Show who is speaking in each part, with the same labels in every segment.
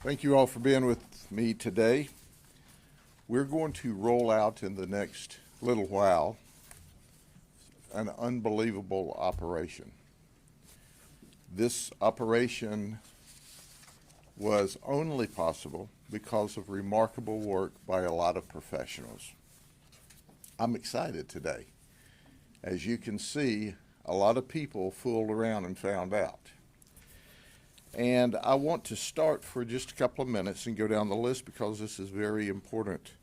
Speaker 1: Thank you all for being with me today. We're going to roll out in the next little while an unbelievable operation. This operation was only possible because of remarkable work by a lot of professionals. I'm excited today. As you can see, a lot of people fooled around and found out. And I want to start for just a couple of minutes and go down the list because this is very important.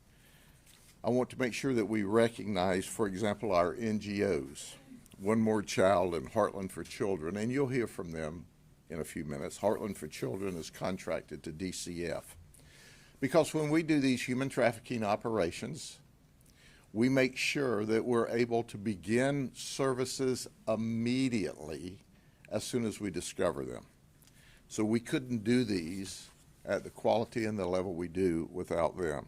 Speaker 1: I want to make sure that we recognize, for example, our NGOs, One More Child and Heartland for Children, and you'll hear from them in a few minutes. Heartland for Children is contracted to DCF. Because when we do these human trafficking operations, we make sure that we're able to begin services immediately as soon as we discover them. So we couldn't do these at the quality and the level we do without them.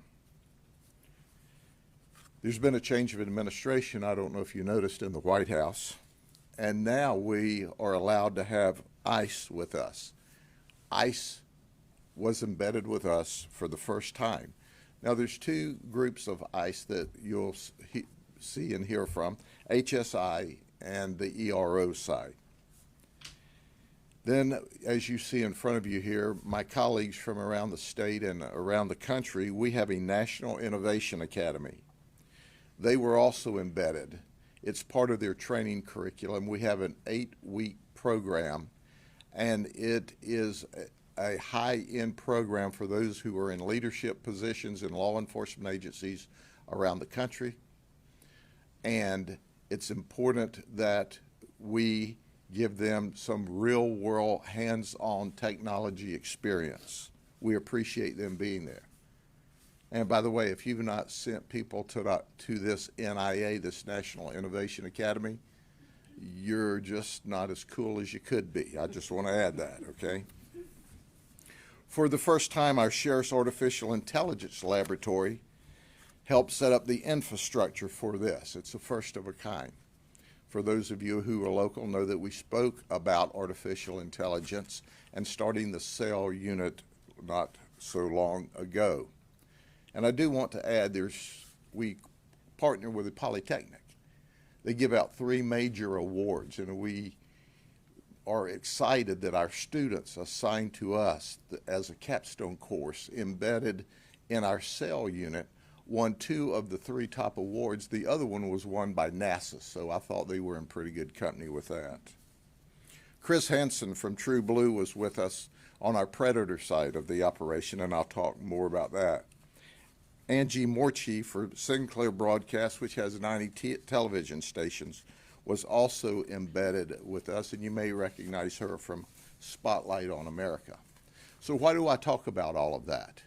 Speaker 1: There's been a change of administration, I don't know if you noticed, in the White House, and now we are allowed to have ICE with us. ICE was embedded with us for the first time. Now there's two groups of ICE that you'll see and hear from, HSI and the ERO side. Then, as you see in front of you here, my colleagues from around the state and around the country, we have a National Innovation Academy. They were also embedded. It's part of their training curriculum. We have an 8-week program, and it is a high-end program for those who are in leadership positions in law enforcement agencies around the country. And it's important that we give them some real-world, hands-on technology experience. We appreciate them being there. And by the way, if you've not sent people to this NIA, this National Innovation Academy, you're just not as cool as you could be. I just want to add that, okay? For the first time, our Sheriff's Artificial Intelligence Laboratory helped set up the infrastructure for this. It's the first of a kind. For those of you who are local, know that we spoke about artificial intelligence and starting the cell unit not so long ago. And I do want to add, we partner with the Polytechnic. They give out 3 major awards, and we are excited that our students assigned to us as a capstone course embedded in our cell unit won 2 of the 3 top awards. The other one was won by NASA, so I thought they were in pretty good company with that. Chris Hansen from True Blue was with us on our Predator side of the operation, and I'll talk more about that. Angie Morchi for Sinclair Broadcast, which has 90 television stations, was also embedded with us, and you may recognize her from Spotlight on America. So why do I talk about all of that?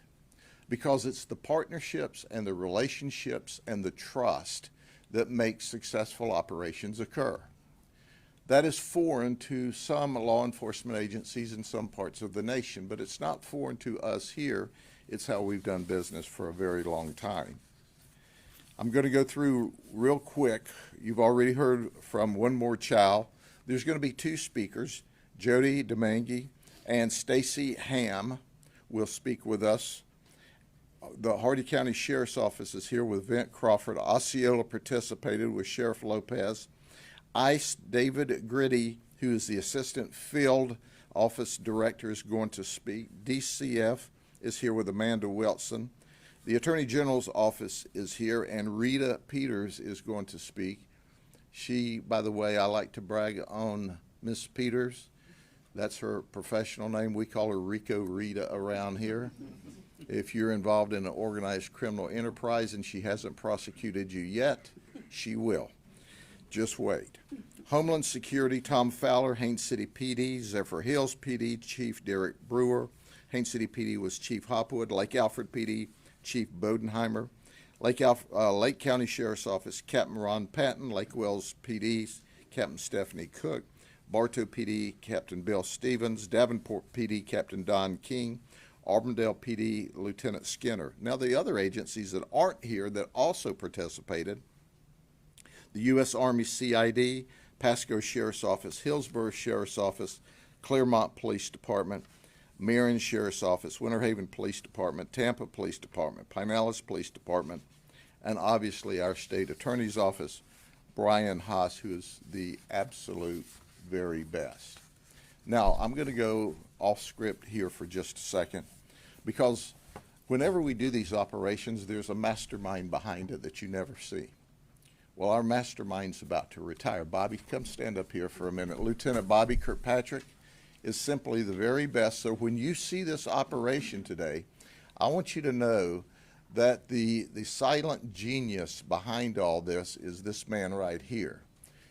Speaker 1: Because it's the partnerships and the relationships and the trust that make successful operations occur. That is foreign to some law enforcement agencies in some parts of the nation, but it's not foreign to us here. It's how we've done business for a very long time. I'm going to go through real quick. You've already heard from One More Child. There's going to be 2 speakers, Jody Demangi and Stacy Ham will speak with us. The Hardy County Sheriff's Office is here with Vint Crawford. Osceola participated with Sheriff Lopez. ICE, David Gritty, who is the Assistant Field Office Director, is going to speak. DCF is here with Amanda Wilson. The Attorney General's Office is here, and Rita Peters is going to speak. She, by the way, I like to brag on Miss Peters. That's her professional name. We call her Rico Rita around here. If you're involved in an organized criminal enterprise and she hasn't prosecuted you yet, she will. Just wait. Homeland Security, Tom Fowler, Haines City PD, Zephyr Hills PD, Chief Derek Brewer. Haines City PD was Chief Hopwood. Lake Alfred PD, Chief Bodenheimer. Lake County Sheriff's Office, Captain Ron Patton. Lake Wells PD, Captain Stephanie Cook. Bartow PD, Captain Bill Stevens. Davenport PD, Captain Don King. Auburndale PD, Lieutenant Skinner. Now the other agencies that aren't here that also participated, the U.S. Army CID, Pasco Sheriff's Office, Hillsborough Sheriff's Office, Claremont Police Department, Marion Sheriff's Office, Winter Haven Police Department, Tampa Police Department, Pinellas Police Department, and obviously our state attorney's office, Brian Haas, who is the absolute very best. Now, I'm going to go off script here for just a second, because whenever we do these operations, there's a mastermind behind it that you never see. Well, our mastermind's about to retire. Bobby, come stand up here for a minute. Lieutenant Bobby Kirkpatrick is simply the very best. So when you see this operation today, I want you to know that the silent genius behind all this is this man right here.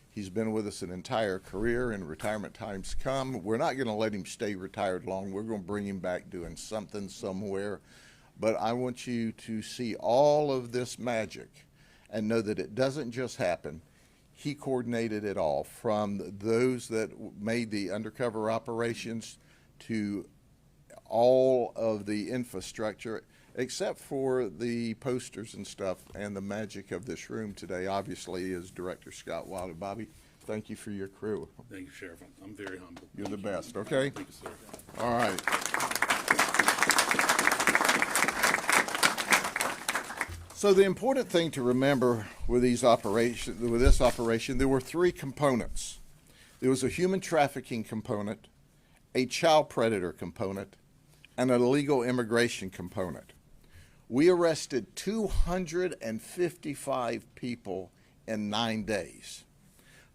Speaker 1: He's been with us an entire career, and retirement time's come. We're not going to let him stay retired long. We're going to bring him back doing something somewhere. But I want you to see all of this magic and know that it doesn't just happen. He coordinated it all, from those that made the undercover operations to all of the infrastructure, except for the posters and stuff. And the magic of this room today, obviously, is Director Scott Wilder. Bobby, thank you for your crew.
Speaker 2: Thank you, Sheriff. I'm very humble.
Speaker 1: You're the best, okay?
Speaker 2: Thank you, sir.
Speaker 1: All right. So the important thing to remember with this operation, there were three components. There was a human trafficking component, a child predator component, and an illegal immigration component. We arrested 255 people in 9 days.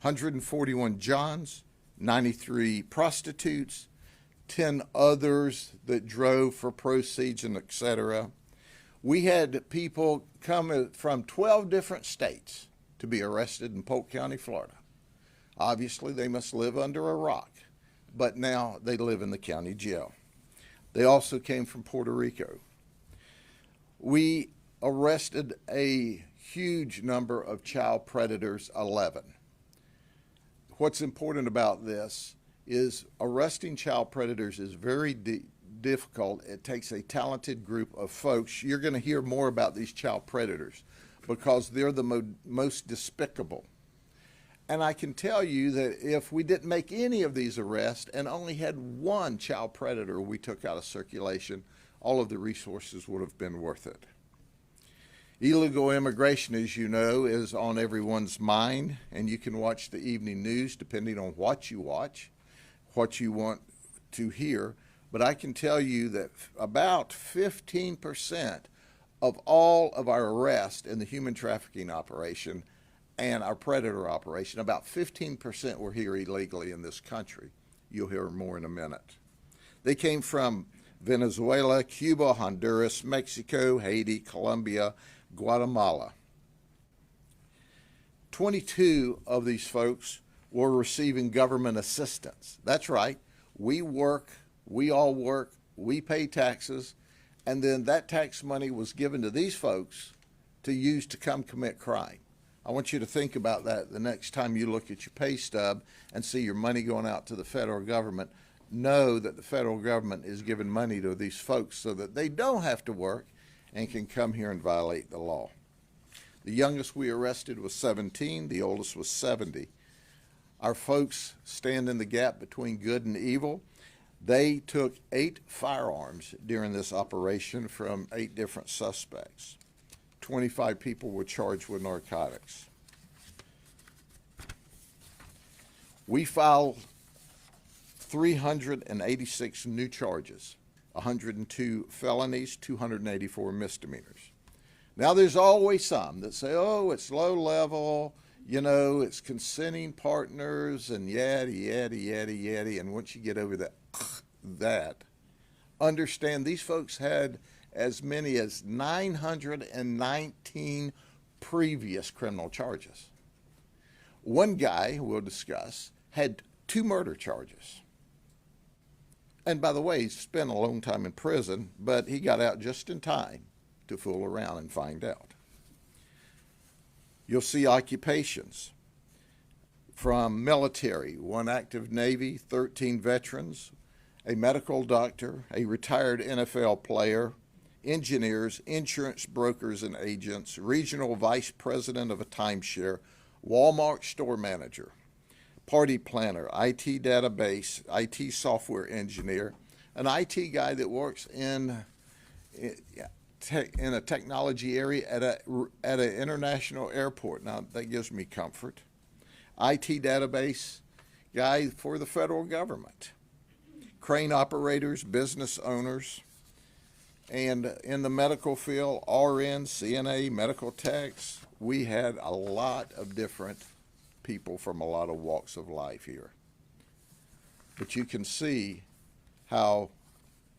Speaker 1: 141 Johns, 93 prostitutes, 10 others that drove for proceeds and etc. We had people come from 12 different states to be arrested in Polk County, Florida. Obviously, they must live under a rock, but now they live in the county jail. They also came from Puerto Rico. We arrested a huge number of child predators, 11. What's important about this is arresting child predators is very difficult. It takes a talented group of folks. You're going to hear more about these child predators because they're the most despicable. And I can tell you that if we didn't make any of these arrests and only had one child predator we took out of circulation, all of the resources would have been worth it. Illegal immigration, as you know, is on everyone's mind, and you can watch the evening news depending on what you watch, what you want to hear. But I can tell you that about 15% of all of our arrests in the human trafficking operation and our predator operation, about 15% were here illegally in this country. You'll hear more in a minute. They came from Venezuela, Cuba, Honduras, Mexico, Haiti, Colombia, Guatemala. 22 of these folks were receiving government assistance. That's right. We work, we all work, we pay taxes, and then that tax money was given to these folks to use to come commit crime. I want you to think about that the next time you look at your pay stub and see your money going out to the federal government. Know that the federal government is giving money to these folks so that they don't have to work and can come here and violate the law. The youngest we arrested was 17, the oldest was 70. Our folks stand in the gap between good and evil. They took 8 firearms during this operation from 8 different suspects. 25 people were charged with narcotics. We filed 386 new charges, 102 felonies, 284 misdemeanors. Now there's always some that say, oh, it's low level, you know, it's consenting partners and yaddy, yaddy, yaddy, yaddy. And once you get over that, understand these folks had as many as 919 previous criminal charges. One guy we'll discuss had 2 murder charges. And by the way, he spent a long time in prison, but he got out just in time to fool around and find out. You'll see occupations from military, 1 active Navy, 13 veterans, a medical doctor, a retired NFL player, engineers, insurance brokers and agents, regional vice president of a timeshare, Walmart store manager, party planner, IT database, IT software engineer, an IT guy that works in a technology area at an international airport. Now, that gives me comfort. IT database guy for the federal government. Crane operators, business owners, and in the medical field, RN, CNA, medical techs. We had a lot of different people from a lot of walks of life here. But you can see how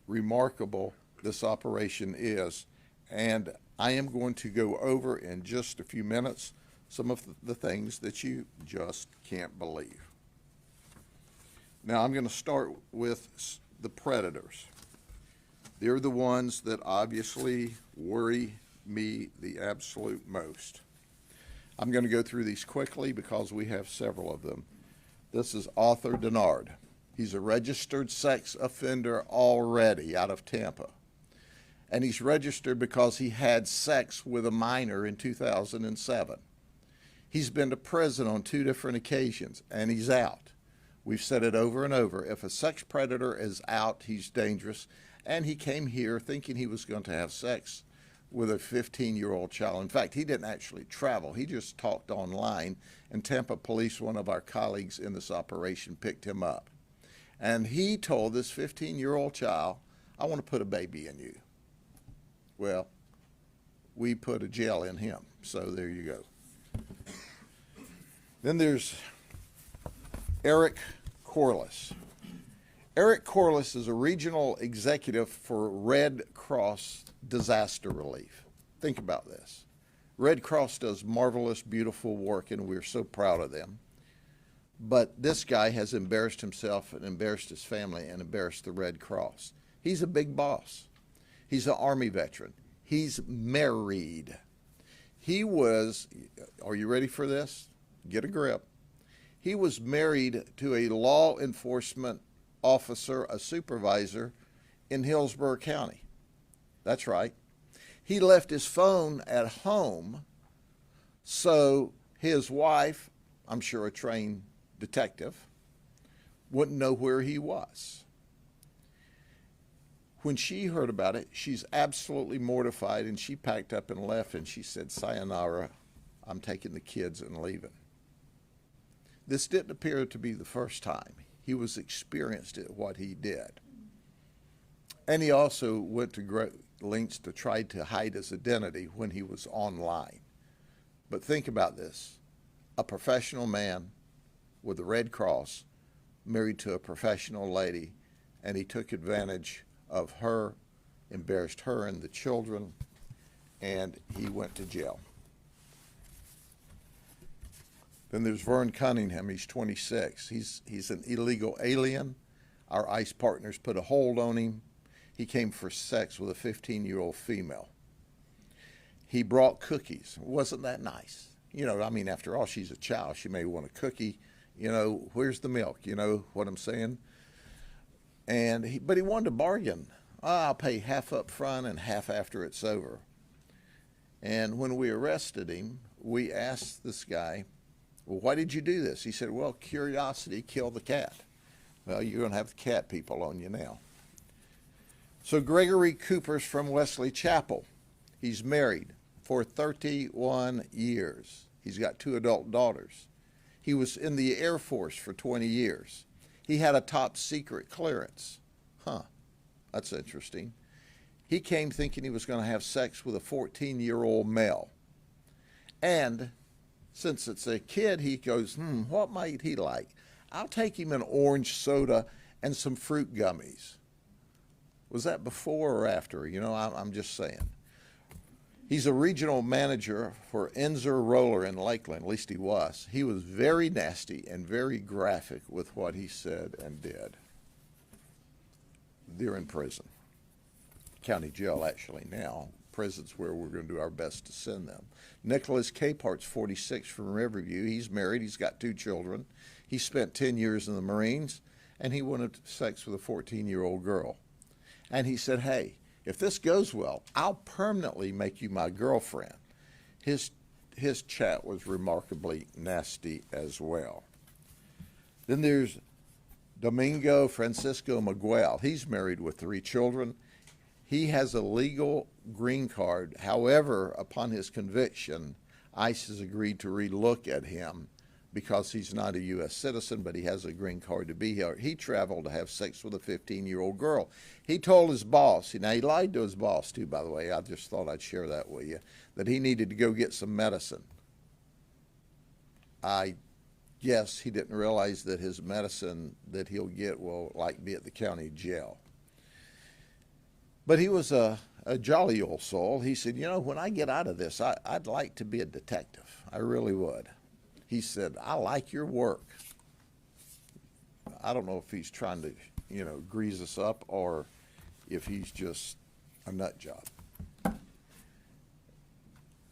Speaker 1: remarkable this operation is. And I am going to go over in just a few minutes some of the things that you just can't believe. Now I'm going to start with the predators. They're the ones that obviously worry me the absolute most. I'm going to go through these quickly because we have several of them. This is Arthur Denard. He's a registered sex offender already out of Tampa. And he's registered because he had sex with a minor in 2007. He's been to prison on 2 different occasions, and he's out. We've said it over and over. If a sex predator is out, he's dangerous. And he came here thinking he was going to have sex with a 15-year-old child. In fact, he didn't actually travel. He just talked online, and Tampa police, one of our colleagues in this operation, picked him up. And he told this 15-year-old child, I want to put a baby in you. Well, we put a gel in him, so there you go. Then there's Eric Corliss. Eric Corliss is a regional executive for Red Cross Disaster Relief. Think about this. Red Cross does marvelous, beautiful work, and we're so proud of them. But this guy has embarrassed himself and embarrassed his family and embarrassed the Red Cross. He's a big boss. He's an Army veteran. He's married. He was, are you ready for this? Get a grip. He was married to a law enforcement officer, a supervisor in Hillsborough County. That's right. He left his phone at home so his wife, I'm sure a trained detective, wouldn't know where he was. When she heard about it, she's absolutely mortified, and she packed up and left, and she said, sayonara, I'm taking the kids and leaving. This didn't appear to be the first time. He was experienced at what he did. And he also went to great lengths to try to hide his identity when he was online. But think about this. A professional man with the Red Cross married to a professional lady, and he took advantage of her, embarrassed her and the children, and he went to jail. Then there's Vern Cunningham. He's 26. He's an illegal alien. Our ICE partners put a hold on him. He came for sex with a 15-year-old female. He brought cookies. Wasn't that nice? You know, I mean, after all, she's a child. She may want a cookie. You know, where's the milk? You know what I'm saying? But he wanted to bargain. I'll pay half up front and half after it's over. And when we arrested him, we asked this guy, well, why did you do this? He said, well, curiosity killed the cat. Well, you're going to have the cat people on you now. So Gregory Cooper's from Wesley Chapel. He's married for 31 years. He's got 2 adult daughters. He was in the Air Force for 20 years. He had a top secret clearance. That's interesting. He came thinking he was going to have sex with a 14-year-old male. And since it's a kid, he goes, what might he like? I'll take him an orange soda and some fruit gummies. Was that before or after? You know, I'm just saying. He's a regional manager for Enzer Roller in Lakeland, at least he was. He was very nasty and very graphic with what he said and did. They're in prison. County jail, actually, now. Prison's where we're going to do our best to send them. Nicholas Capart's 46 from Riverview. He's married. He's got 2 children. He spent 10 years in the Marines, and he wanted sex with a 14-year-old girl. And he said, hey, if this goes well, I'll permanently make you my girlfriend. His chat was remarkably nasty as well. Then there's Domingo Francisco Miguel, he's married with 3 children. He has a legal green card. However, upon his conviction, ICE has agreed to relook at him because he's not a U.S. citizen, but he has a green card to be here. He traveled to have sex with a 15-year-old girl. He told his boss, now he lied to his boss too, by the way, I just thought I'd share that with you, that he needed to go get some medicine. I guess he didn't realize that his medicine that he'll get will be at the county jail. But he was a jolly old soul. He said, when I get out of this, I'd like to be a detective. I really would. He said, I like your work. I don't know if he's trying to, grease us up or if he's just a nut job.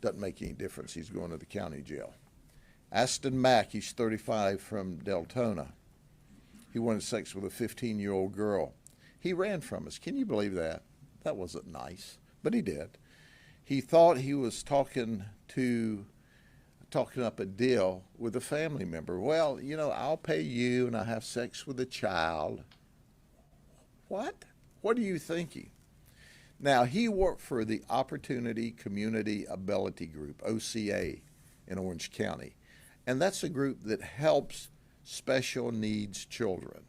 Speaker 1: Doesn't make any difference. He's going to the county jail. Aston Mack, he's 35 from Deltona. He wanted sex with a 15-year-old girl. He ran from us. Can you believe that? That wasn't nice, but he did. He thought he was talking up a deal with a family member. Well, I'll pay you and I'll have sex with a child. What? What are you thinking? Now, he worked for the Opportunity Community Ability Group, OCA, in Orange County. And that's a group that helps special needs children.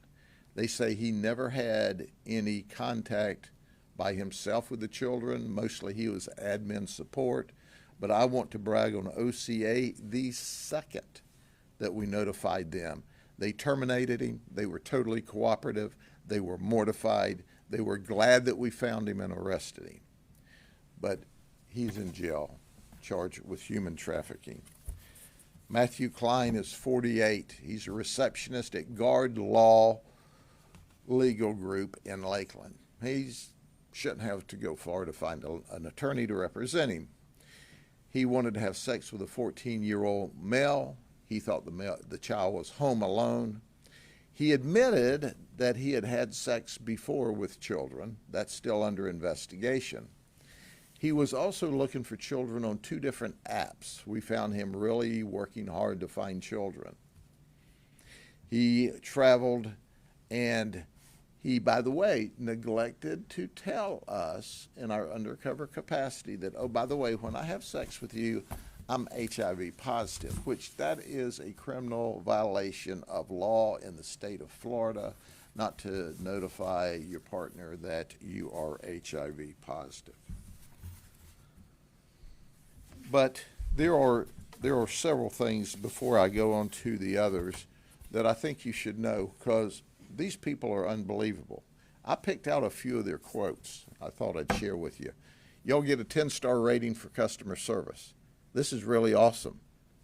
Speaker 1: They say he never had any contact by himself with the children. Mostly he was admin support. But I want to brag on OCA. The second that we notified them, they terminated him. They were totally cooperative. They were mortified. They were glad that we found him and arrested him. But he's in jail, charged with human trafficking. Matthew Klein is 48. He's a receptionist at Guard Law Legal Group in Lakeland. He shouldn't have to go far to find an attorney to represent him. He wanted to have sex with a 14-year-old male. He thought the child was home alone. He admitted that he had had sex before with children. That's still under investigation. He was also looking for children on 2 different apps. We found him really working hard to find children. He traveled and he, by the way, neglected to tell us in our undercover capacity that, oh, by the way, when I have sex with you, I'm HIV positive, which that is a criminal violation of law in the state of Florida, not to notify your partner that you are HIV positive. But there are several things before I go on to the others that I think you should know, because these people are unbelievable. I picked out a few of their quotes I thought I'd share with you. Y'all get a 10-star rating for customer service. This is really awesome.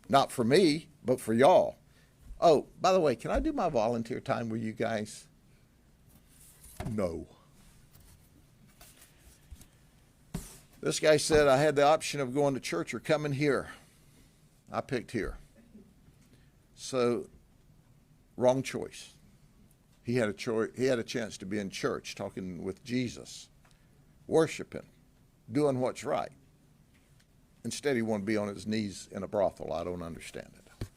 Speaker 1: Not for me, but for y'all. Oh, by the way, can I do my volunteer time with you guys? No. This guy said I had the option of going to church or coming here. I picked here. So, wrong choice. He had a chance to be in church talking with Jesus, worshiping, doing what's right. Instead, he wanted to be on his knees in a brothel. I don't understand it.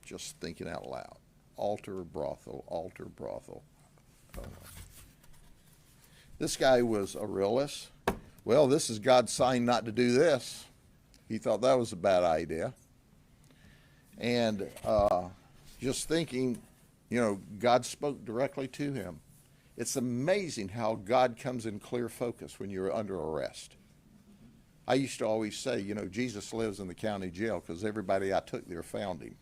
Speaker 1: Just thinking out loud. Altar, brothel, altar, brothel. This guy was a realist. Well, this is God's sign not to do this. He thought that was a bad idea. And just thinking, God spoke directly to him. It's amazing how God comes in clear focus when you're under arrest. I used to always say, Jesus lives in the county jail because everybody I took there found him.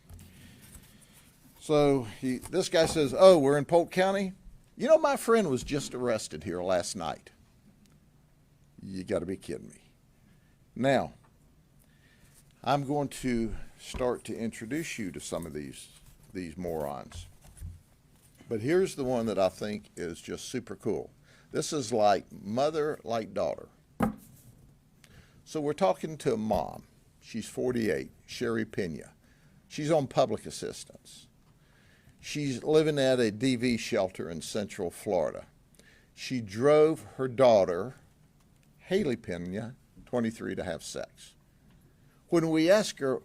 Speaker 1: So this guy says, oh, we're in Polk County? My friend was just arrested here last night. You got to be kidding me. Now, I'm going to start to introduce you to some of these morons. But here's the one that I think is just super cool. This is like mother, like daughter. So we're talking to a mom. She's 48, Sherry Pena. She's on public assistance. She's living at a DV shelter in Central Florida. She drove her daughter, Haley Pena, 23, to have sex. When we ask her,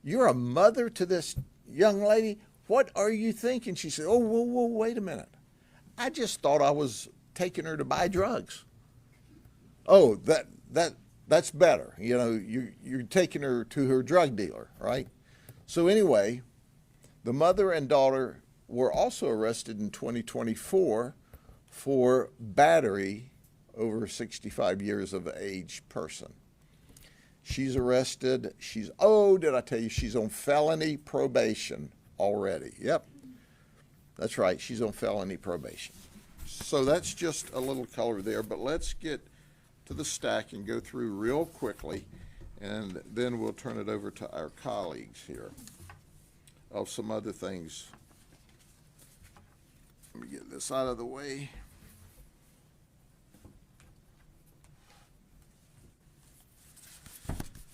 Speaker 1: you're a mother to this young lady, "What are you thinking?" She said, "Oh, whoa, wait a minute. I just thought I was taking her to buy drugs." "Oh, that's better. You know, you're taking her to her drug dealer, right?" So anyway, the mother and daughter were also arrested in 2024 for battery over 65 years of age person. She's arrested. Did I tell you she's on felony probation already? Yep, that's right. She's on felony probation. So that's just a little color there, but let's get to the stack and go through real quickly, and then we'll turn it over to our colleagues here. Oh, some other things. Let me get this out of the way.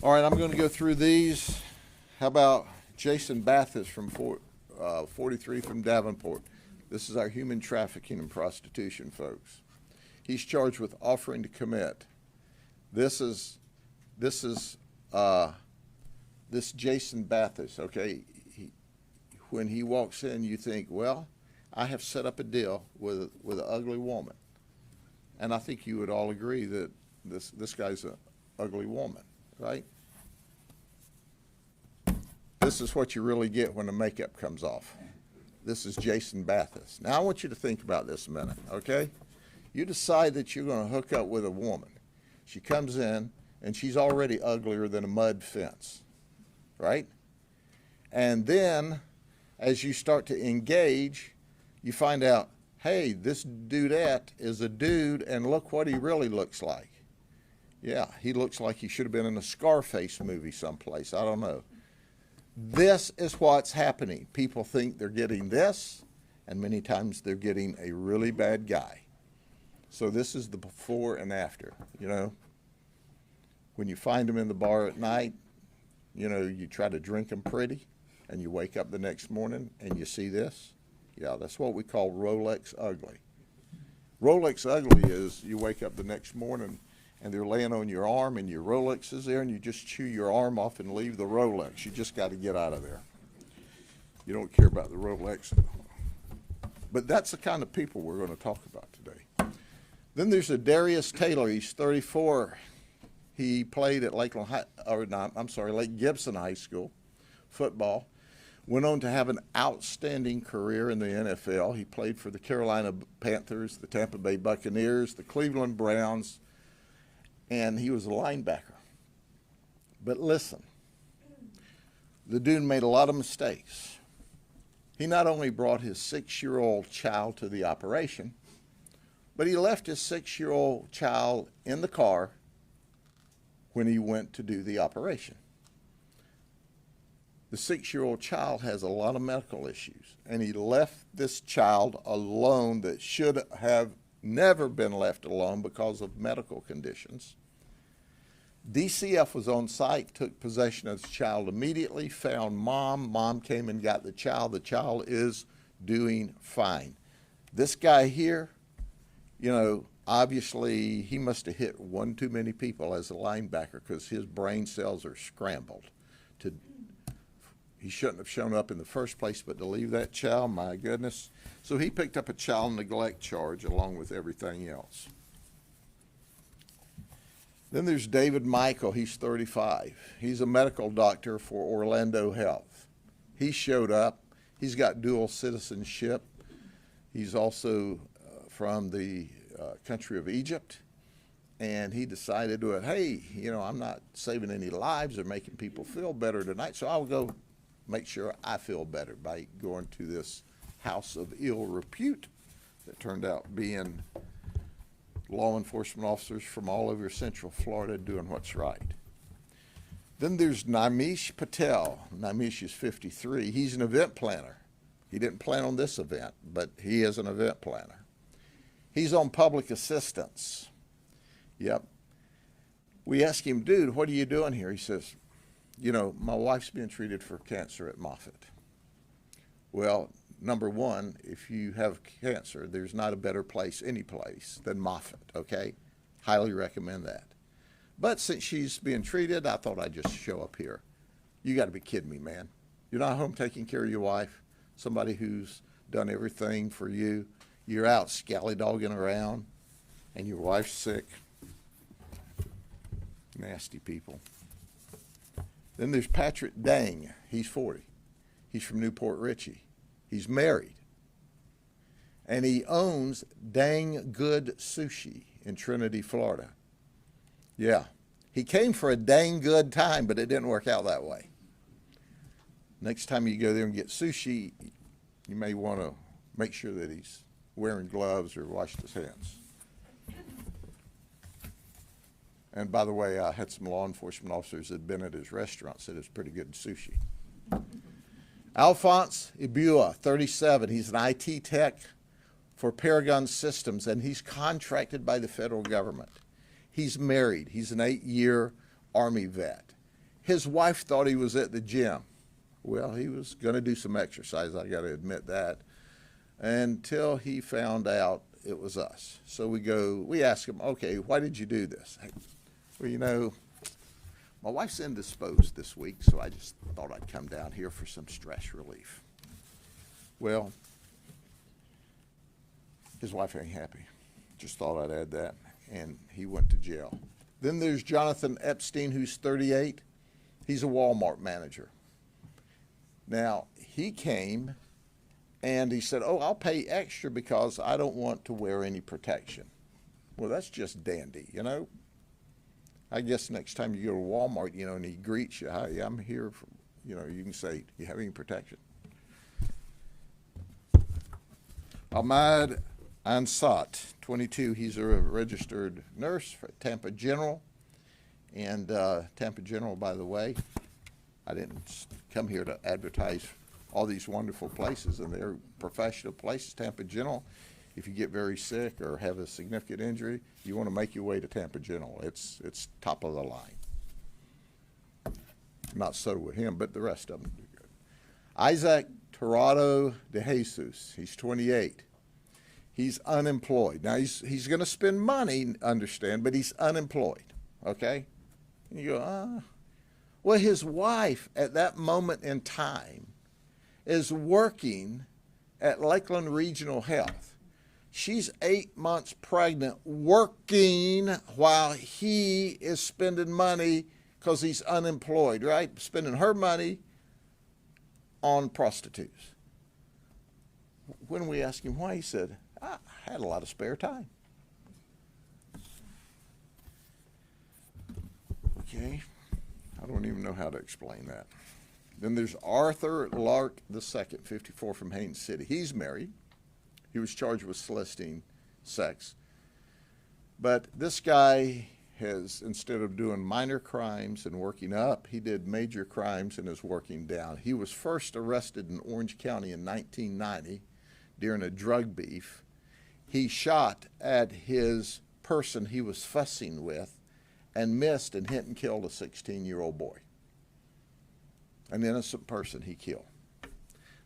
Speaker 1: All right, I'm going to go through these. How about Jason Bathis from 43 from Davenport? This is our human trafficking and prostitution folks. He's charged with offering to commit. This Jason Bathis, okay? When he walks in, you think, well, I have set up a deal with an ugly woman. And I think you would all agree that this guy's an ugly woman, right? This is what you really get when the makeup comes off. This is Jason Bathis. Now I want you to think about this a minute, okay? You decide that you're going to hook up with a woman. She comes in and she's already uglier than a mud fence, right? And then as you start to engage, you find out, hey, this dudette is a dude, and look what he really looks like. Yeah, he looks like he should have been in a Scarface movie someplace. I don't know. This is what's happening. People think they're getting this, and many times they're getting a really bad guy. So this is the before and after, you know. When you find them in the bar at night, you know, you try to drink them pretty, and you wake up the next morning and you see this. Yeah, that's what we call Rolex ugly. Rolex ugly is you wake up the next morning and they're laying on your arm and your Rolex is there and you just chew your arm off and leave the Rolex. You just got to get out of there. You don't care about the Rolex. But that's the kind of people we're going to talk about today. Then there's a Darius Taylor. He's 34. He played at Lake Gibson High School football. Went on to have an outstanding career in the NFL. He played for the Carolina Panthers, the Tampa Bay Buccaneers, the Cleveland Browns, and he was a linebacker. But listen, the dude made a lot of mistakes. He not only brought his 6-year-old child to the operation, but he left his 6-year-old child in the car when he went to do the operation. The 6-year-old child has a lot of medical issues, and he left this child alone that should have never been left alone because of medical conditions. DCF was on site, took possession of the child immediately, found mom. Mom came and got the child. The child is doing fine. This guy here, you know, obviously he must have hit one too many people as a linebacker because his brain cells are scrambled. He shouldn't have shown up in the first place, but to leave that child, my goodness. So he picked up a child neglect charge along with everything else. Then there's David Michael. He's 35. He's a medical doctor for Orlando Health. He showed up. He's got dual citizenship. He's also from the country of Egypt. And he decided to, hey, you know, I'm not saving any lives or making people feel better tonight, so I'll go make sure I feel better by going to this house of ill repute that turned out being law enforcement officers from all over Central Florida doing what's right. Then there's Namish Patel. Namish is 53. He's an event planner. He didn't plan on this event, but he is an event planner. He's on public assistance. Yep. We asked him, dude, what are you doing here? He says, you know, my wife's being treated for cancer at Moffitt. Well, number one, if you have cancer, there's not a better place, any place, than Moffitt, okay? Highly recommend that. But since she's being treated, I thought I'd just show up here. You got to be kidding me, man. You're not home taking care of your wife? somebody who's done everything for you. You're out scally-dogging around, and your wife's sick. Nasty people. Then there's Patrick Dang. He's 40. He's from Newport Richey. He's married. And he owns Dang Good Sushi in Trinity, Florida. Yeah. He came for a dang good time, but it didn't work out that way. Next time you go there and get sushi, you may want to make sure that he's wearing gloves or washed his hands. And by the way, I had some law enforcement officers that had been at his restaurant, said it was pretty good sushi. Alphonse Ibua, 37. He's an IT tech for Paragon Systems, and he's contracted by the federal government. He's married. He's an 8-year Army vet. His wife thought he was at the gym. Well, he was going to do some exercise, I got to admit that, until he found out it was us. So we ask him, okay, why did you do this? Well, you know, my wife's indisposed this week, so I just thought I'd come down here for some stress relief. Well, his wife ain't happy. Just thought I'd add that. And he went to jail. Then there's Jonathan Epstein, who's 38. He's a Walmart manager. Now, he came and he said, oh, I'll pay extra because I don't want to wear any protection. Well, that's just dandy, you know. I guess next time you go to Walmart, you know, and he greets you, hi, I'm here for, you know, you can say, you have any protection? Ahmad Ansat, 22, he's a registered nurse for Tampa General. And Tampa General, by the way, I didn't come here to advertise all these wonderful places, and they're professional places. Tampa General, if you get very sick or have a significant injury, you want to make your way to Tampa General. It's top of the line. Not so with him, but the rest of them do good. Isaac Torado de Jesus, he's 28. He's unemployed. Now, he's going to spend money, understand, but he's unemployed, okay? And you go, Well, his wife at that moment in time is working at Lakeland Regional Health. She's 8 months pregnant, working while he is spending money because he's unemployed, right? Spending her money on prostitutes. When we asked him why, he said, I had a lot of spare time. Okay, I don't even know how to explain that. Then there's Arthur Lark II, 54, from Haines City. He's married. He was charged with soliciting sex. But this guy has, instead of doing minor crimes and working up, he did major crimes and is working down. He was first arrested in Orange County in 1990 during a drug beef. He shot at his person he was fussing with and missed and hit and killed a 16-year-old boy. An innocent person he killed.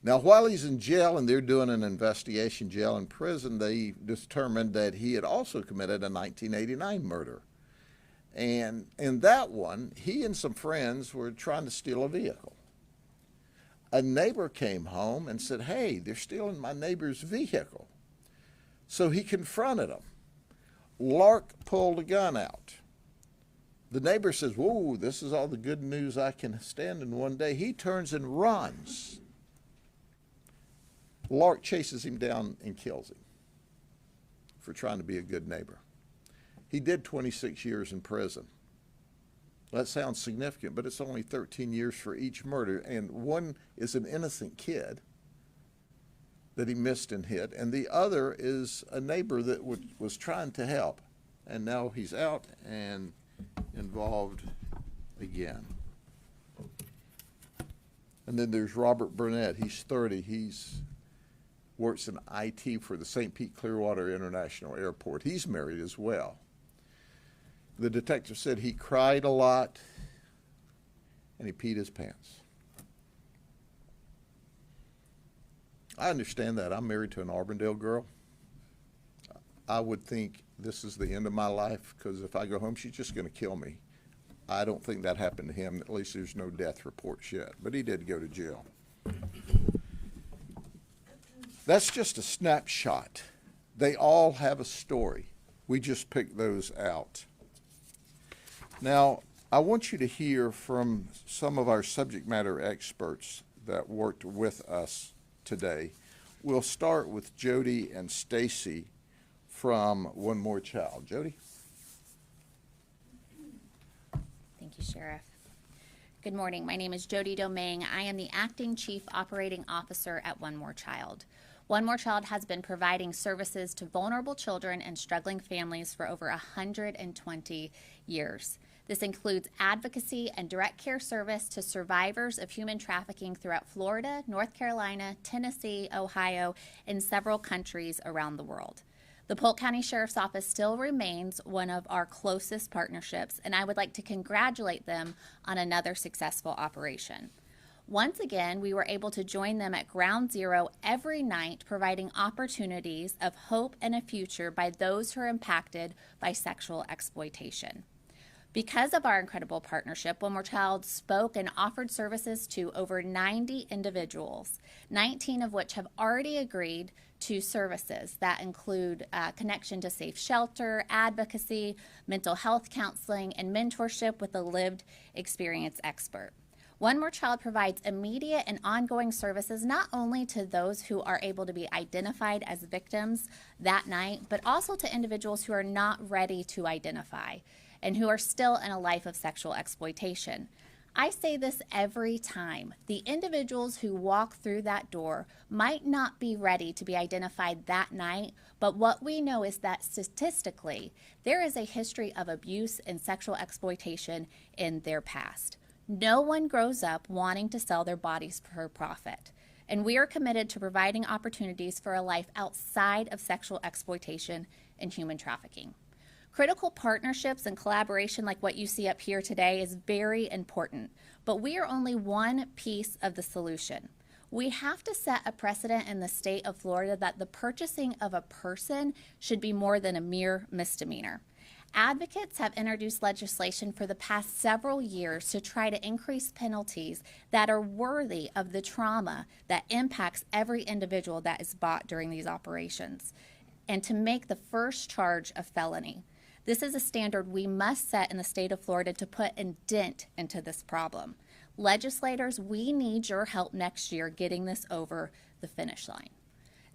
Speaker 1: Now, while he's in jail and they're doing an investigation, jail and prison, they determined that he had also committed a 1989 murder. And in that one, he and some friends were trying to steal a vehicle. A neighbor came home and said, hey, they're stealing my neighbor's vehicle. So he confronted them. Lark pulled a gun out. The neighbor says, whoa, this is all the good news I can stand in one day. He turns and runs. Lark chases him down and kills him for trying to be a good neighbor. He did 26 years in prison. That sounds significant, but it's only 13 years for each murder, and one is an innocent kid that he missed and hit, and the other is a neighbor that was trying to help, and now he's out and involved again. And then there's Robert Burnett. He's 30. He's works in IT for the St. Pete Clearwater International Airport. He's married as well. The detective said he cried a lot and he peed his pants. I understand that. I'm married to an Auburndale girl. I would think this is the end of my life because if I go home, she's just going to kill me. I don't think that happened to him. At least there's no death reports yet. But he did go to jail. That's just a snapshot. They all have a story. We just picked those out. Now, I want you to hear from some of our subject matter experts that worked with us today. We'll start with Jody and Stacy from One More Child. Jody?
Speaker 3: Thank you, Sheriff. Good morning. My name is Jody Domingue. I am the Acting Chief Operating Officer at One More Child. One More Child has been providing services to vulnerable children and struggling families for over 120 years. This includes advocacy and direct care service to survivors of human trafficking throughout Florida, North Carolina, Tennessee, Ohio, and several countries around the world. The Polk County Sheriff's Office still remains one of our closest partnerships, and I would like to congratulate them on another successful operation. Once again, we were able to join them at ground zero every night, providing opportunities of hope and a future by those who are impacted by sexual exploitation. Because of our incredible partnership, One More Child spoke and offered services to over 90 individuals, 19 of which have already agreed to services that include connection to safe shelter, advocacy, mental health counseling, and mentorship with a lived experience expert. One More Child provides immediate and ongoing services not only to those who are able to be identified as victims that night, but also to individuals who are not ready to identify and who are still in a life of sexual exploitation. I say this every time. The individuals who walk through that door might not be ready to be identified that night, but what we know is that statistically, there is a history of abuse and sexual exploitation in their past. No one grows up wanting to sell their bodies for profit, and we are committed to providing opportunities for a life outside of sexual exploitation and human trafficking. Critical partnerships and collaboration like what you see up here today is very important, but we are only one piece of the solution. We have to set a precedent in the state of Florida that the purchasing of a person should be more than a mere misdemeanor. Advocates have introduced legislation for the past several years to try to increase penalties that are worthy of the trauma that impacts every individual that is bought during these operations, and to make the first charge a felony. This is a standard we must set in the state of Florida to put a dent into this problem. Legislators, we need your help next year getting this over the finish line.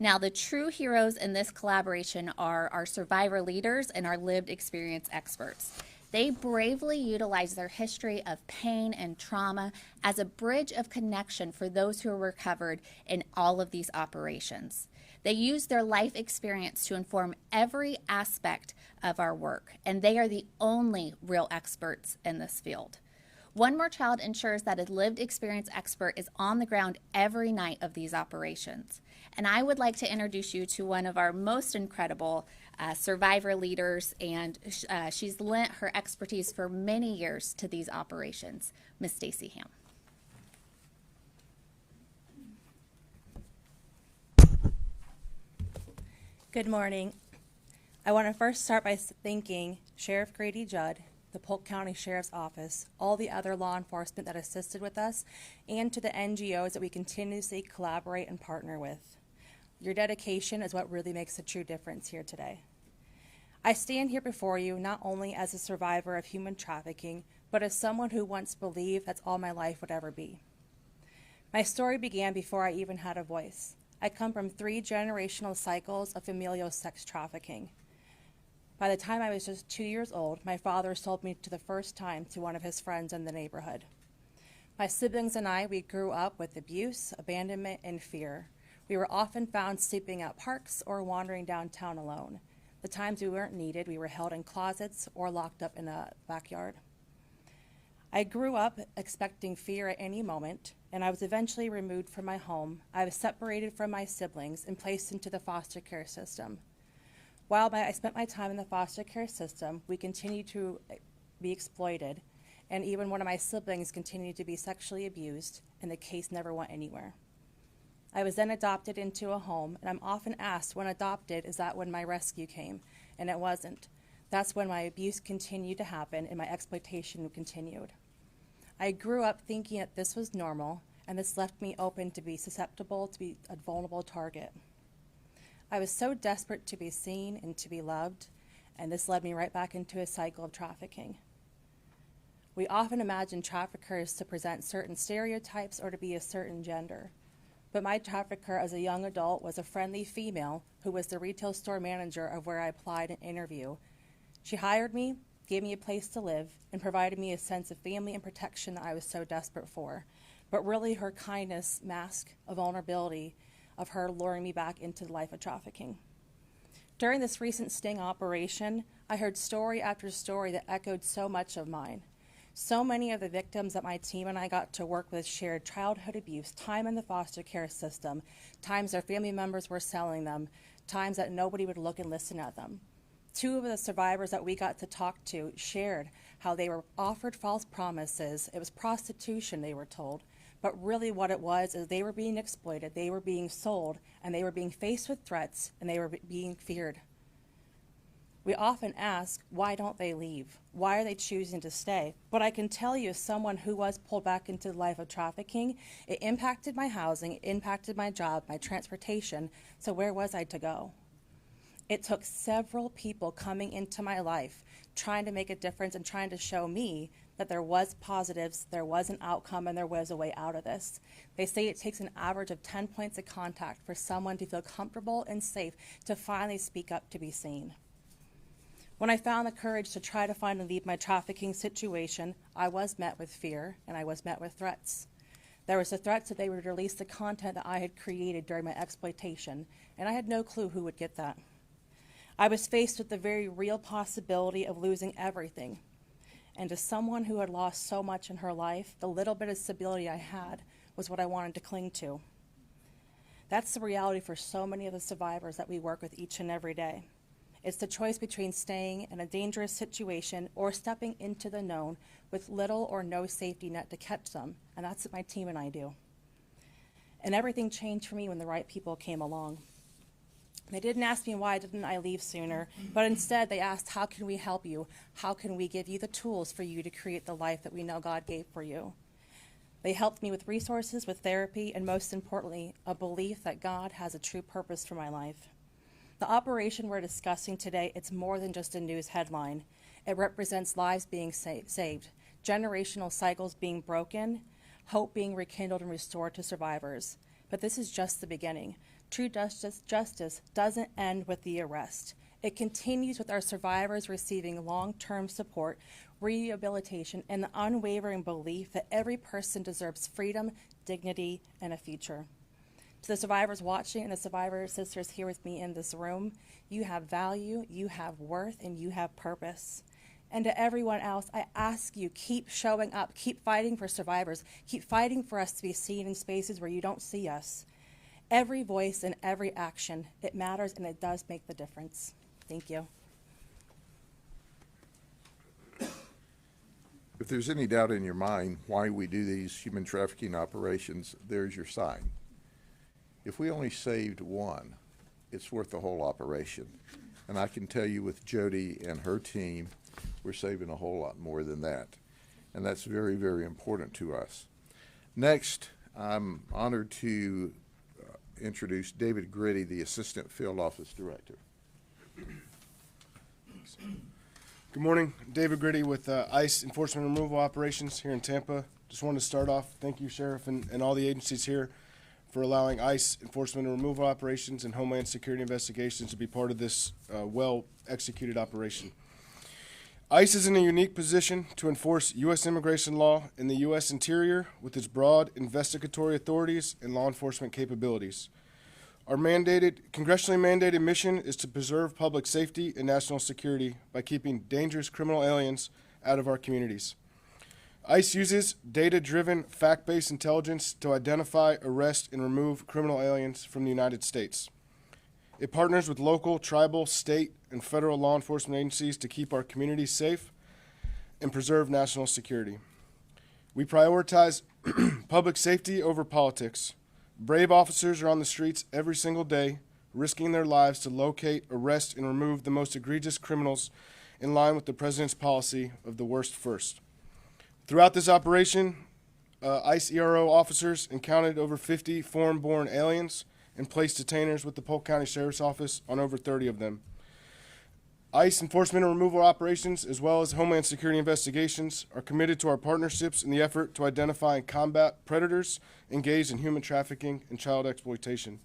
Speaker 3: Now, the true heroes in this collaboration are our survivor leaders and our lived experience experts. They bravely utilize their history of pain and trauma as a bridge of connection for those who are recovered in all of these operations. They use their life experience to inform every aspect of our work, and they are the only real experts in this field. One More Child ensures that a lived experience expert is on the ground every night of these operations. And I would like to introduce you to one of our most incredible survivor leaders, and she's lent her expertise for many years to these operations, Miss Stacy Ham.
Speaker 4: Good morning. I want to first start by thanking Sheriff Grady Judd, the Polk County Sheriff's Office, all the other law enforcement that assisted with us, and to the NGOs that we continuously collaborate and partner with. Your dedication is what really makes a true difference here today. I stand here before you not only as a survivor of human trafficking, but as someone who once believed that's all my life would ever be. My story began before I even had a voice. I come from 3 generational cycles of familial sex trafficking. By the time I was just 2 years old, my father sold me to the first time to one of his friends in the neighborhood. My siblings and I, we grew up with abuse, abandonment, and fear. We were often found sleeping at parks or wandering downtown alone. The times we weren't needed, we were held in closets or locked up in a backyard. I grew up expecting fear at any moment, and I was eventually removed from my home. I was separated from my siblings and placed into the foster care system. While I spent my time in the foster care system, we continued to be exploited, and even one of my siblings continued to be sexually abused, and the case never went anywhere. I was then adopted into a home, and I'm often asked when adopted, is that when my rescue came? And it wasn't. That's when my abuse continued to happen and my exploitation continued. I grew up thinking that this was normal, and this left me open to be susceptible to be a vulnerable target. I was so desperate to be seen and to be loved, and this led me right back into a cycle of trafficking. We often imagine traffickers to present certain stereotypes or to be a certain gender. But my trafficker as a young adult was a friendly female who was the retail store manager of where I applied an interview. She hired me, gave me a place to live, and provided me a sense of family and protection that I was so desperate for. But really her kindness masked a vulnerability of her luring me back into the life of trafficking. During this recent sting operation, I heard story after story that echoed so much of mine. So many of the victims that my team and I got to work with shared childhood abuse, time in the foster care system, times their family members were selling them, times that nobody would look and listen at them. Two of the survivors that we got to talk to shared how they were offered false promises. It was prostitution, they were told. But really what it was is they were being exploited, they were being sold, and they were being faced with threats, and they were being feared. We often ask, why don't they leave? Why are they choosing to stay? But I can tell you, as someone who was pulled back into the life of trafficking, it impacted my housing, it impacted my job, my transportation, so where was I to go? It took several people coming into my life, trying to make a difference and trying to show me that there was positives, there was an outcome, and there was a way out of this. They say it takes an average of 10 points of contact for someone to feel comfortable and safe to finally speak up to be seen. When I found the courage to try to find and leave my trafficking situation, I was met with fear and I was met with threats. There was the threats that they would release the content that I had created during my exploitation, and I had no clue who would get that. I was faced with the very real possibility of losing everything. And as someone who had lost so much in her life, the little bit of stability I had was what I wanted to cling to. That's the reality for so many of the survivors that we work with each and every day. It's the choice between staying in a dangerous situation or stepping into the known with little or no safety net to catch them, and that's what my team and I do. And everything changed for me when the right people came along. They didn't ask me why didn't I leave sooner, but instead they asked, how can we help you? How can we give you the tools for you to create the life that we know God gave for you? They helped me with resources, with therapy, and most importantly, a belief that God has a true purpose for my life. The operation we're discussing today, it's more than just a news headline. It represents lives being saved, generational cycles being broken, hope being rekindled and restored to survivors. But this is just the beginning. True justice doesn't end with the arrest. It continues with our survivors receiving long-term support, rehabilitation, and the unwavering belief that every person deserves freedom, dignity, and a future. To the survivors watching and the survivor sisters here with me in this room, you have value, you have worth, and you have purpose. And to everyone else, I ask you, keep showing up, keep fighting for survivors, keep fighting for us to be seen in spaces where you don't see us. Every voice and every action, it matters and it does make the difference. Thank you.
Speaker 1: If there's any doubt in your mind why we do these human trafficking operations, there's your sign. If we only saved one, it's worth the whole operation. And I can tell you with Jody and her team, we're saving a whole lot more than that. And that's very, very important to us. Next, I'm honored to introduce David Gritty, the Assistant Field Office Director.
Speaker 5: Good morning, David Gritty with ICE Enforcement and Removal Operations here in Tampa. Just wanted to start off, thank you, Sheriff, and all the agencies here for allowing ICE Enforcement and Removal Operations and Homeland Security Investigations to be part of this well-executed operation. ICE is in a unique position to enforce U.S. immigration law in the U.S. interior with its broad investigatory authorities and law enforcement capabilities. Our congressionally mandated mission is to preserve public safety and national security by keeping dangerous criminal aliens out of our communities. ICE uses data-driven, fact-based intelligence to identify, arrest, and remove criminal aliens from the United States. It partners with local, tribal, state, and federal law enforcement agencies to keep our communities safe and preserve national security. We prioritize public safety over politics. Brave officers are on the streets every single day, risking their lives to locate, arrest, and remove the most egregious criminals in line with the President's policy of the worst first. Throughout this operation, ICE ERO officers encountered over 50 foreign-born aliens and placed detainers with the Polk County Sheriff's Office on over 30 of them. ICE enforcement and removal operations, as well as Homeland Security investigations, are committed to our partnerships in the effort to identify and combat predators engaged in human trafficking and child exploitation.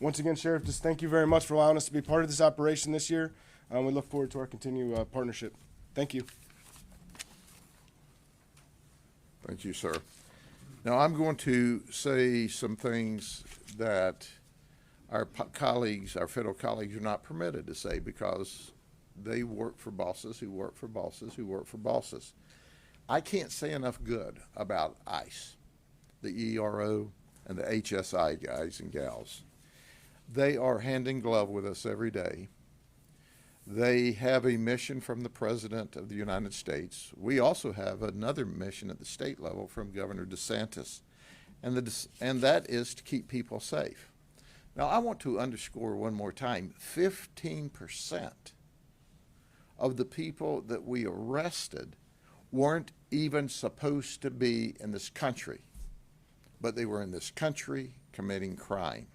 Speaker 5: Once again, Sheriff, just thank you very much for allowing us to be part of this operation this year. We look forward to our continued partnership. Thank you.
Speaker 1: Thank you, sir. Now, I'm going to say some things that our colleagues, our federal colleagues, are not permitted to say because they work for bosses who work for bosses who work for bosses. I can't say enough good about ICE, the ERO, and the HSI guys and gals. They are hand in glove with us every day. They have a mission from the President of the United States. We also have another mission at the state level from Governor DeSantis, and that is to keep people safe. Now, I want to underscore one more time, 15% of the people that we arrested weren't even supposed to be in this country, but they were in this country committing crime.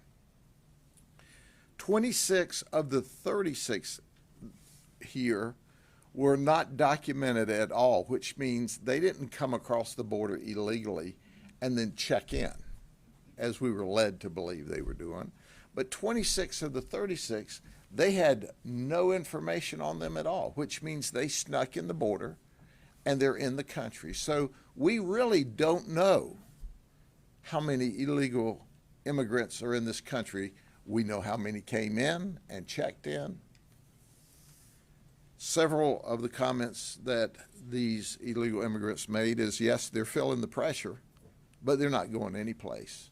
Speaker 1: 26 of the 36 here were not documented at all, which means they didn't come across the border illegally and then check in, as we were led to believe they were doing. But 26 of the 36, they had no information on them at all, which means they snuck in the border and they're in the country. So we really don't know how many illegal immigrants are in this country. We know how many came in and checked in. Several of the comments that these illegal immigrants made is, yes, they're feeling the pressure, but they're not going anyplace.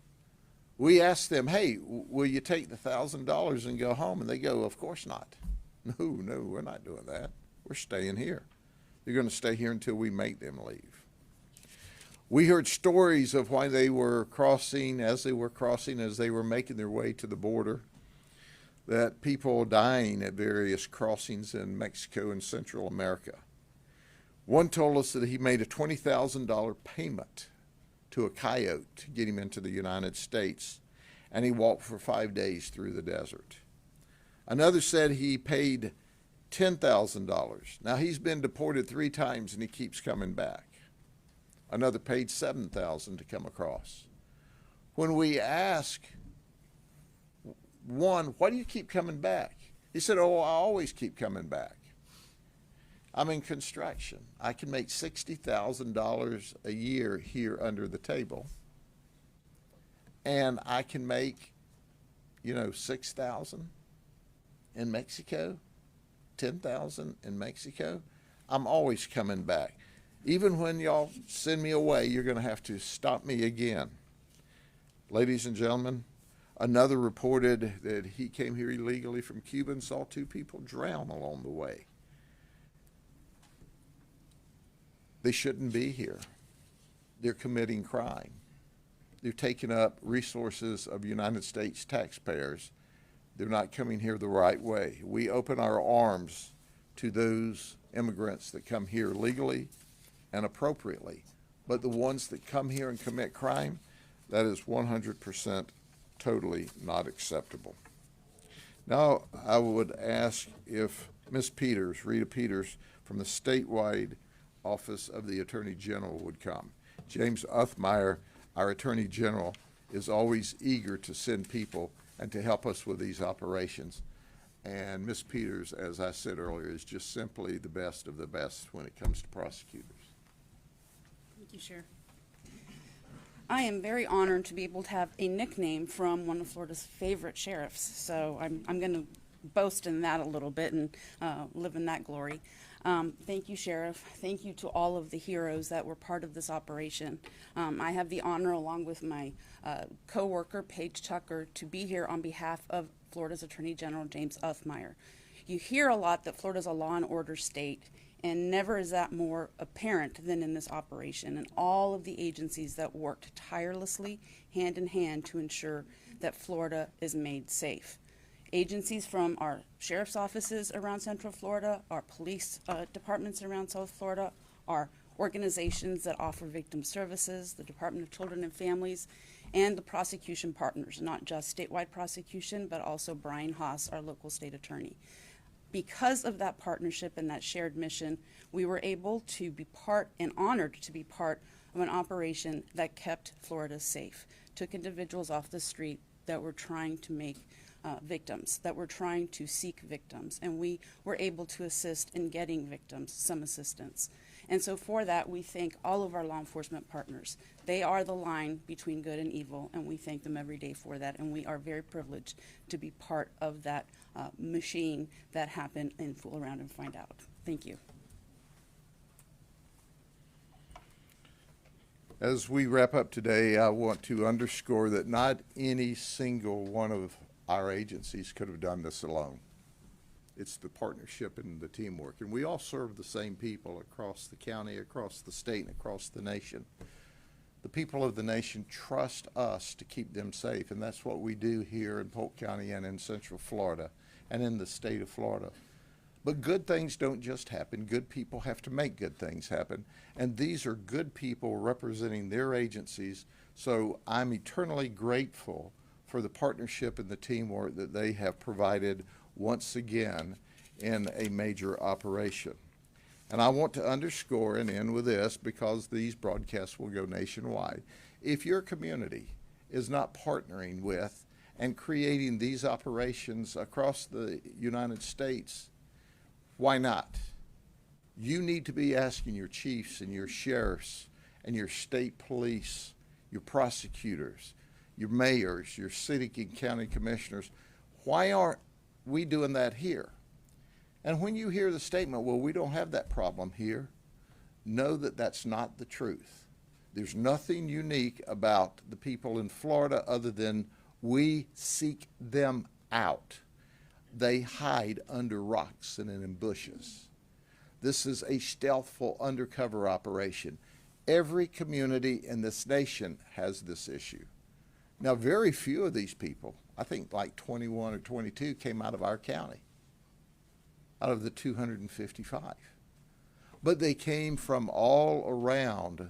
Speaker 1: We asked them, hey, will you take the $1,000 and go home? And they go, of course not. No, we're not doing that. We're staying here. They're going to stay here until we make them leave. We heard stories of why they were crossing, as they were making their way to the border, that people dying at various crossings in Mexico and Central America. One told us that he made a $20,000 payment to a coyote to get him into the United States, and he walked for 5 days through the desert. Another said he paid $10,000. Now, he's been deported 3 times and he keeps coming back. Another paid $7,000 to come across. When we ask one, why do you keep coming back? He said, oh, I always keep coming back. I'm in construction. I can make $60,000 a year here under the table. And I can make, $6,000 in Mexico, $10,000 in Mexico. I'm always coming back. Even when y'all send me away, you're going to have to stop me again. Ladies and gentlemen, another reported that he came here illegally from Cuba and saw 2 people drown along the way. They shouldn't be here. They're committing crime. They're taking up resources of United States taxpayers. They're not coming here the right way. We open our arms to those immigrants that come here legally and appropriately. But the ones that come here and commit crime, that is 100% totally not acceptable. Now, I would ask if Ms. Peters, Rita Peters, from the statewide Office of the Attorney General would come. James Uthmeyer, our Attorney General, is always eager to send people and to help us with these operations. And Ms. Peters, as I said earlier, is just simply the best of the best when it comes to prosecutors.
Speaker 6: Thank you, Sheriff. I am very honored to be able to have a nickname from one of Florida's favorite sheriffs. So I'm going to boast in that a little bit and live in that glory. Thank you, Sheriff. Thank you to all of the heroes that were part of this operation. I have the honor, along with my co-worker, Paige Tucker, to be here on behalf of Florida's Attorney General, James Uthmeyer. You hear a lot that Florida's a law and order state, and never is that more apparent than in this operation, and all of the agencies that worked tirelessly, hand in hand, to ensure that Florida is made safe. Agencies from our sheriff's offices around Central Florida, our police departments around South Florida, our organizations that offer victim services, the Department of Children and Families, and the prosecution partners, not just statewide prosecution, but also Brian Haas, our local state attorney. Because of that partnership and that shared mission, we were able to be part and honored to be part of an operation that kept Florida safe, took individuals off the street that were trying to make victims, that were trying to seek victims, and we were able to assist in getting victims some assistance. And so for that, we thank all of our law enforcement partners. They are the line between good and evil, and we thank them every day for that, and we are very privileged to be part of that machine that happened in Fool Around and Find Out. Thank you.
Speaker 1: As we wrap up today, I want to underscore that not any single one of our agencies could have done this alone. It's the partnership and the teamwork. And we all serve the same people across the county, across the state, and across the nation. The people of the nation trust us to keep them safe, and that's what we do here in Polk County and in Central Florida and in the state of Florida. But good things don't just happen. Good people have to make good things happen. And these are good people representing their agencies. So I'm eternally grateful for the partnership and the teamwork that they have provided once again in a major operation. And I want to underscore and end with this, because these broadcasts will go nationwide. If your community is not partnering with and creating these operations across the United States, why not? You need to be asking your chiefs and your sheriffs and your state police, your prosecutors, your mayors, your city and county commissioners, why aren't we doing that here? And when you hear the statement, well, we don't have that problem here, know that that's not the truth. There's nothing unique about the people in Florida other than we seek them out. They hide under rocks and in bushes. This is a stealthful undercover operation. Every community in this nation has this issue. Now, very few of these people, I think like 21 or 22, came out of our county, out of the 255. But they came from all around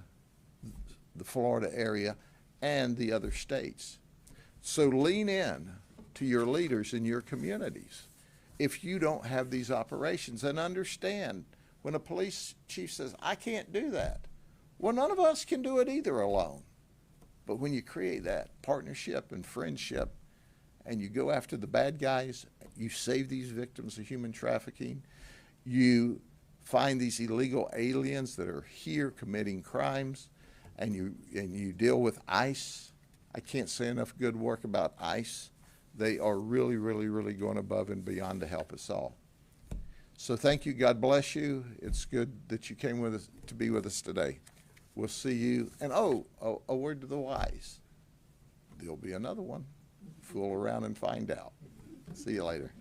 Speaker 1: the Florida area and the other states. So lean in to your leaders in your communities if you don't have these operations, and understand when a police chief says, I can't do that. Well, none of us can do it either alone. But when you create that partnership and friendship and you go after the bad guys, you save these victims of human trafficking, you find these illegal aliens that are here committing crimes, and you deal with ICE. I can't say enough good work about ICE. They are really, really, really going above and beyond to help us all. So thank you. God bless you. It's good that you came with us to be with us today. We'll see you. And a word to the wise. There'll be another one. Fool around and find out. See you later.